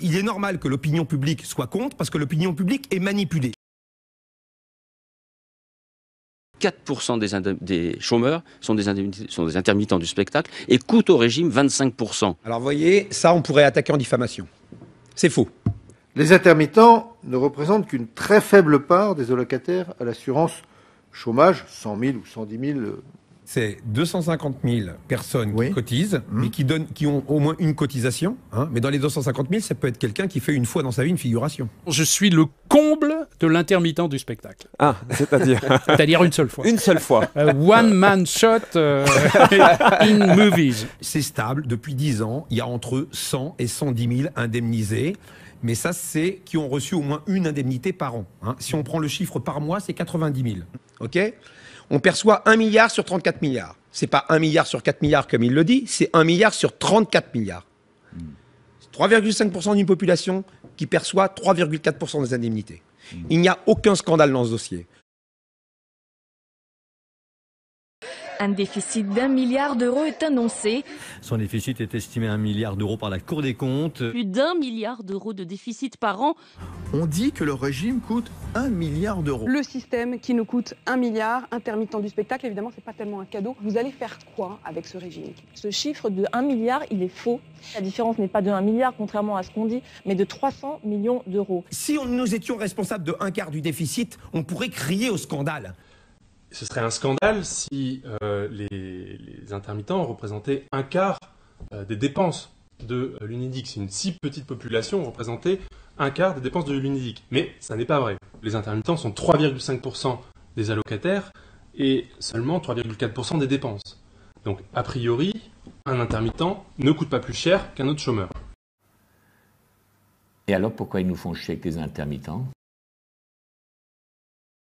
Il est normal que l'opinion publique soit contre parce que l'opinion publique est manipulée. 4% des chômeurs sont des intermittents du spectacle et coûtent au régime 25%. Alors vous voyez, ça on pourrait attaquer en diffamation. C'est faux. Les intermittents ne représentent qu'une très faible part des allocataires à l'assurance chômage, 100 000 ou 110 000. C'est 250 000 personnes qui cotisent, mais qui ont au moins une cotisation. Hein, mais dans les 250 000, ça peut être quelqu'un qui fait une fois dans sa vie une figuration. Je suis le comble de l'intermittent du spectacle. Ah, c'est-à-dire C'est-à-dire une seule fois. Une seule fois. One man shot in movies. C'est stable. Depuis 10 ans, il y a entre 100 et 110 000 indemnisés. Mais ça, c'est qui ont reçu au moins une indemnité par an. Hein. Si on prend le chiffre par mois, c'est 90 000. OK ? On perçoit 1 milliard sur 34 milliards. C'est pas 1 milliard sur 4 milliards comme il le dit, c'est 1 milliard sur 34 milliards. 3,5% d'une population qui perçoit 3,4% des indemnités. Il n'y a aucun scandale dans ce dossier. Un déficit d'1 milliard d'euros est annoncé. Son déficit est estimé à 1 milliard d'euros par la Cour des comptes. Plus d'1 milliard d'euros de déficit par an. On dit que le régime coûte 1 milliard d'euros. Le système qui nous coûte 1 milliard, intermittent du spectacle, évidemment, c'est pas tellement un cadeau. Vous allez faire quoi avec ce régime? Ce chiffre de 1 milliard, il est faux. La différence n'est pas de 1 milliard, contrairement à ce qu'on dit, mais de 300 millions d'euros. Si nous étions responsables de un quart du déficit, on pourrait crier au scandale. Ce serait un scandale si les intermittents représentaient un quart des dépenses de l'UNEDIC. C'est une si petite population représentait un quart des dépenses de l'UNEDIC. Mais ça n'est pas vrai. Les intermittents sont 3,5% des allocataires et seulement 3,4% des dépenses. Donc, a priori, un intermittent ne coûte pas plus cher qu'un autre chômeur. Et alors, pourquoi ils nous font chier avec les intermittents ?